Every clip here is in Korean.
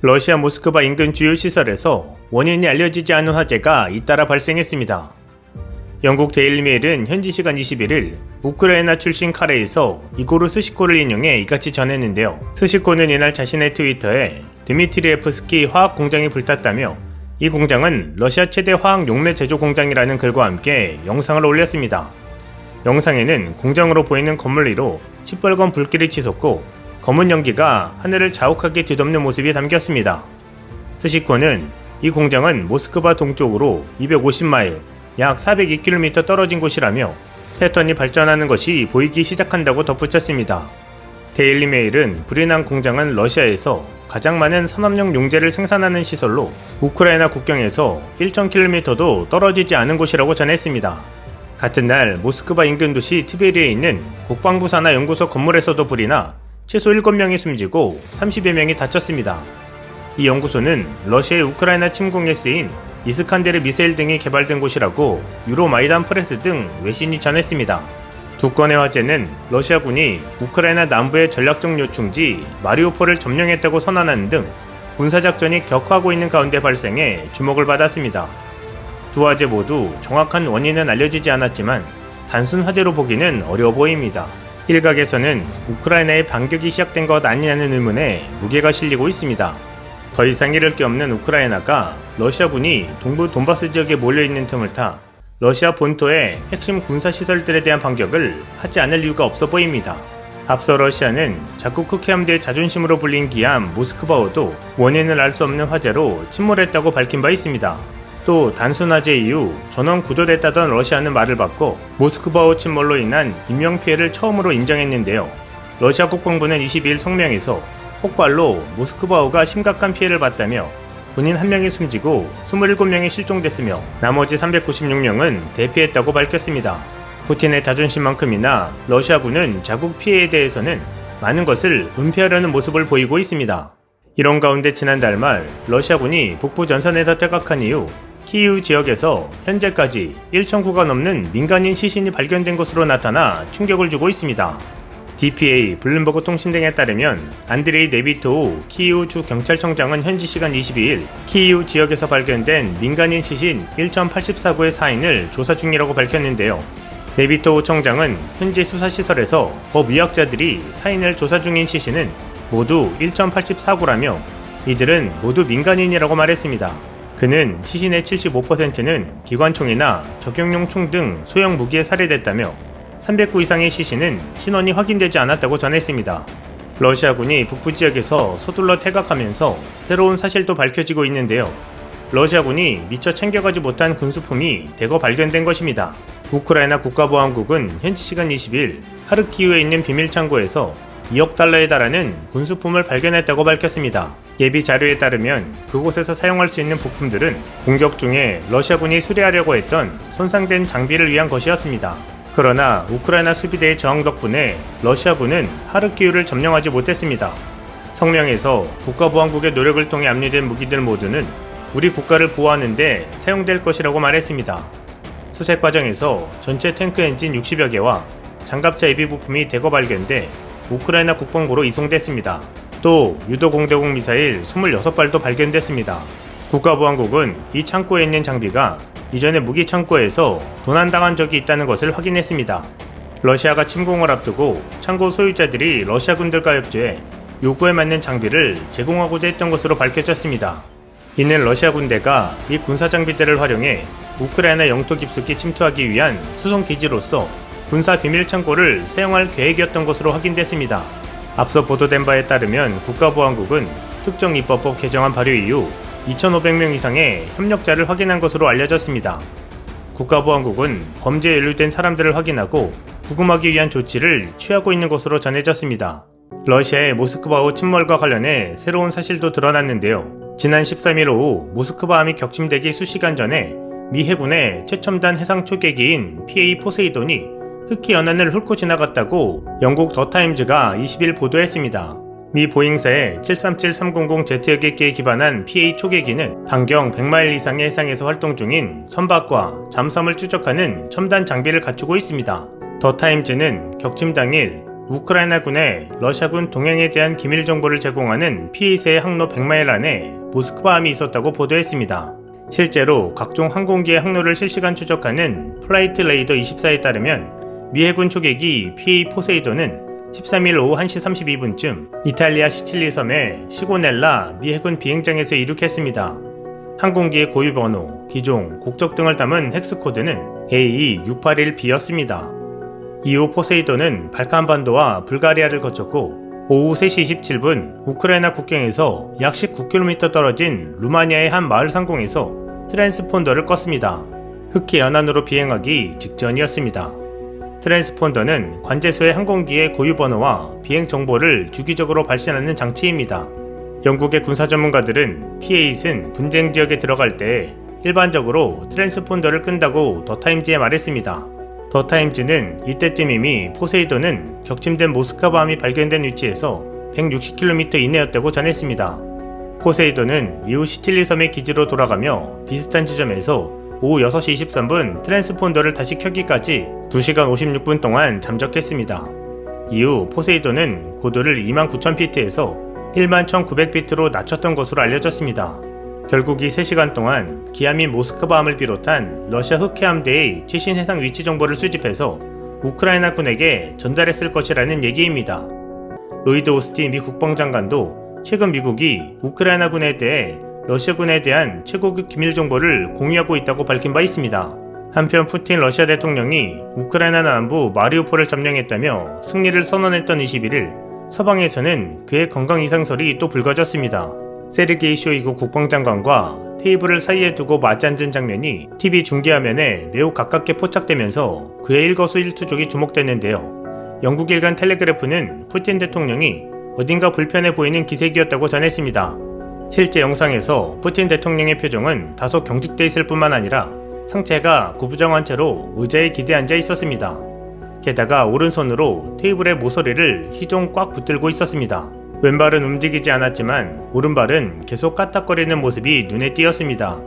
러시아 모스크바 인근 주요 시설에서 원인이 알려지지 않은 화재가 잇따라 발생했습니다. 영국 데일리메일은 현지 시간 21일 우크라이나 출신 카레에서 이고르 스시코를 인용해 이같이 전했는데요. 스시코는 이날 자신의 트위터에 드미트리에프스키 화학 공장이 불탔다며 이 공장은 러시아 최대 화학 용매 제조 공장이라는 글과 함께 영상을 올렸습니다. 영상에는 공장으로 보이는 건물 위로 시뻘건 불길이 치솟고 검은 연기가 하늘을 자욱하게 뒤덮는 모습이 담겼습니다. 스시코는 이 공장은 모스크바 동쪽으로 250마일, 약 402km 떨어진 곳이라며 패턴이 발전하는 것이 보이기 시작한다고 덧붙였습니다. 데일리메일은 불이 난 공장은 러시아에서 가장 많은 산업용 용제를 생산하는 시설로 우크라이나 국경에서 1000km도 떨어지지 않은 곳이라고 전했습니다. 같은 날 모스크바 인근 도시 트베리에 있는 국방부 산하 연구소 건물에서도 불이 나 최소 7명이 숨지고 30여 명이 다쳤습니다. 이 연구소는 러시아의 우크라이나 침공에 쓰인 이스칸데르 미사일 등이 개발된 곳이라고 유로마이단 프레스 등 외신이 전했습니다. 두 건의 화재는 러시아군이 우크라이나 남부의 전략적 요충지 마리우폴을 점령했다고 선언하는 등 군사작전이 격화하고 있는 가운데 발생해 주목을 받았습니다. 두 화재 모두 정확한 원인은 알려지지 않았지만 단순 화재로 보기는 어려워 보입니다. 일각에서는 우크라이나의 반격이 시작된 것 아니냐는 의문에 무게가 실리고 있습니다. 더 이상 잃을 게 없는 우크라이나가 러시아군이 동부 돈바스 지역에 몰려있는 틈을 타 러시아 본토의 핵심 군사시설들에 대한 반격을 하지 않을 이유가 없어 보입니다. 앞서 러시아는 자국 흑해함대의 자존심으로 불린 기함 모스크바호도 원인을 알 수 없는 화재로 침몰했다고 밝힌 바 있습니다. 또 단순 화재 이후 전원 구조됐다던 러시아는 말을 바꿔 모스크바호 침몰로 인한 인명피해를 처음으로 인정했는데요. 러시아 국방부는 22일 성명에서 폭발로 모스크바호가 심각한 피해를 봤다며 군인 1명이 숨지고 27명이 실종됐으며 나머지 396명은 대피했다고 밝혔습니다. 푸틴의 자존심만큼이나 러시아군은 자국 피해에 대해서는 많은 것을 은폐하려는 모습을 보이고 있습니다. 이런 가운데 지난달 말 러시아군이 북부 전선에서 퇴각한 이후 키이우 지역에서 현재까지 1,000구가 넘는 민간인 시신이 발견된 것으로 나타나 충격을 주고 있습니다. DPA, 블룸버그 통신 등에 따르면 안드레이 네비토우 키이우 주 경찰청장은 현지 시간 22일 키이우 지역에서 발견된 민간인 시신 1084구의 사인을 조사 중이라고 밝혔는데요. 네비토우 청장은 현재 수사시설에서 법의학자들이 사인을 조사 중인 시신은 모두 1084구라며 이들은 모두 민간인이라고 말했습니다. 그는 시신의 75%는 기관총이나 적용용 총 등 소형 무기에 살해됐다며 300구 이상의 시신은 신원이 확인되지 않았다고 전했습니다. 러시아군이 북부 지역에서 서둘러 퇴각하면서 새로운 사실도 밝혀지고 있는데요. 러시아군이 미처 챙겨가지 못한 군수품이 대거 발견된 것입니다. 우크라이나 국가보안국은 현지 시간 20일 하르키우에 있는 비밀창고에서 2억 달러에 달하는 군수품을 발견했다고 밝혔습니다. 예비 자료에 따르면 그곳에서 사용할 수 있는 부품들은 공격 중에 러시아군이 수리하려고 했던 손상된 장비를 위한 것이었습니다. 그러나 우크라이나 수비대의 저항 덕분에 러시아군은 하르키우를 점령하지 못했습니다. 성명에서 국가보안국의 노력을 통해 압류된 무기들 모두는 우리 국가를 보호하는 데 사용될 것이라고 말했습니다. 수색 과정에서 전체 탱크 엔진 60여 개와 장갑차 예비 부품이 대거 발견돼 우크라이나 국방부로 이송됐습니다. 또 유도 공대공 미사일 26발도 발견됐습니다. 국가보안국은 이 창고에 있는 장비가 이전에 무기 창고에서 도난당한 적이 있다는 것을 확인했습니다. 러시아가 침공을 앞두고 창고 소유자들이 러시아군들과 협조해 요구에 맞는 장비를 제공하고자 했던 것으로 밝혀졌습니다. 이는 러시아 군대가 이 군사 장비들을 활용해 우크라이나 영토 깊숙이 침투하기 위한 수송 기지로서 군사 비밀 창고를 사용할 계획이었던 것으로 확인됐습니다. 앞서 보도된 바에 따르면 국가보안국은 특정 입법법 개정안 발효 이후 2,500명 이상의 협력자를 확인한 것으로 알려졌습니다. 국가보안국은 범죄에 연루된 사람들을 확인하고 구금하기 위한 조치를 취하고 있는 것으로 전해졌습니다. 러시아의 모스크바호 침몰과 관련해 새로운 사실도 드러났는데요. 지난 13일 오후 모스크바함이 격침되기 수시간 전에 미 해군의 최첨단 해상 초계기인 PA 포세이돈이 흑해 연안을 훑고 지나갔다고 영국 더타임즈가 20일 보도했습니다. 미 보잉사의 737-300Z여객기에 기반한 PA 초계기는 반경 100마일 이상의 해상에서 활동 중인 선박과 잠수함을 추적하는 첨단 장비를 갖추고 있습니다. 더타임즈는 격침 당일 우크라이나군에 러시아군 동향에 대한 기밀 정보를 제공하는 PA세의 항로 100마일 안에 모스크바함이 있었다고 보도했습니다. 실제로 각종 항공기의 항로를 실시간 추적하는 플라이트 레이더 24에 따르면 미 해군 초계기 PA 포세이돈은 13일 오후 1시 32분쯤 이탈리아 시칠리 섬의 시고넬라 미 해군 비행장에서 이륙했습니다. 항공기의 고유 번호, 기종, 국적 등을 담은 헥스 코드는 AE681B였습니다. 이후 포세이돈은 발칸반도와 불가리아를 거쳤고 오후 3시 27분 우크라이나 국경에서 약 19km 떨어진 루마니아의 한 마을 상공에서 트랜스폰더를 껐습니다. 흑해 연안으로 비행하기 직전이었습니다. 트랜스폰더는 관제소의 항공기의 고유 번호와 비행 정보를 주기적으로 발신하는 장치입니다. 영국의 군사 전문가들은 P8은 분쟁 지역에 들어갈 때 일반적으로 트랜스폰더를 끈다고 더타임즈에 말했습니다. 더타임즈는 이때쯤 이미 포세이돈은 격침된 모스크바함이 발견된 위치에서 160km 이내였다고 전했습니다. 포세이돈은 이후 시칠리 섬의 기지로 돌아가며 비슷한 지점에서 오후 6시 23분 트랜스폰더를 다시 켜기까지 2시간 56분 동안 잠적했습니다. 이후 포세이돈은 고도를 29,000피트에서 11,900피트로 낮췄던 것으로 알려졌습니다. 결국 이 3시간 동안 기함인 모스크바함을 비롯한 러시아 흑해함대의 최신 해상 위치 정보를 수집해서 우크라이나군에게 전달했을 것이라는 얘기입니다. 로이드 오스틴 미 국방장관도 최근 미국이 우크라이나군에 대해 러시아군에 대한 최고급 기밀 정보를 공유하고 있다고 밝힌 바 있습니다. 한편 푸틴 러시아 대통령이 우크라이나 남부 마리우폴을 점령했다며 승리를 선언했던 21일 서방에서는 그의 건강 이상설이 또 불거졌습니다. 세르게이 쇼이구 국방장관과 테이블을 사이에 두고 마주 앉은 장면이 TV 중계화면에 매우 가깝게 포착되면서 그의 일거수일투족이 주목됐는데요. 영국 일간 텔레그래프는 푸틴 대통령이 어딘가 불편해 보이는 기색이었다고 전했습니다. 실제 영상에서 푸틴 대통령의 표정은 다소 경직돼 있을 뿐만 아니라 상체가 구부정한 채로 의자에 기대 앉아 있었습니다. 게다가 오른손으로 테이블의 모서리를 희종 꽉 붙들고 있었습니다. 왼발은 움직이지 않았지만 오른발은 계속 까딱거리는 모습이 눈에 띄었습니다.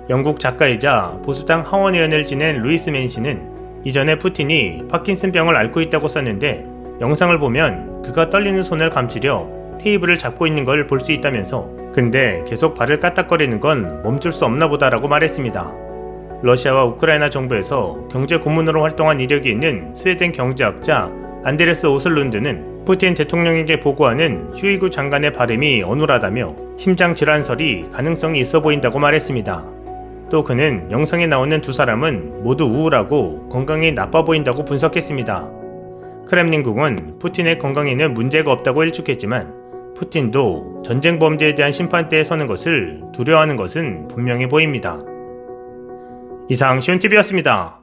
영국 작가이자 보수당 하원 의원을 지낸 루이스 맨시는 이전에 푸틴이 파킨슨병을 앓고 있다고 썼는데 영상을 보면 그가 떨리는 손을 감추려 테이블을 잡고 있는 걸 볼 수 있다면서 근데 계속 발을 까딱거리는 건 멈출 수 없나 보다라고 말했습니다. 러시아와 우크라이나 정부에서 경제 고문으로 활동한 이력이 있는 스웨덴 경제학자 안데레스 오슬룬드는 푸틴 대통령에게 보고하는 슈이구 장관의 발음이 어눌하다며 심장질환설이 가능성이 있어 보인다고 말했습니다. 또 그는 영상에 나오는 두 사람은 모두 우울하고 건강이 나빠 보인다고 분석했습니다. 크렘린궁은 푸틴의 건강에는 문제가 없다고 일축했지만 푸틴도 전쟁 범죄에 대한 심판대에 서는 것을 두려워하는 것은 분명해 보입니다. 이상 시온TV였습니다.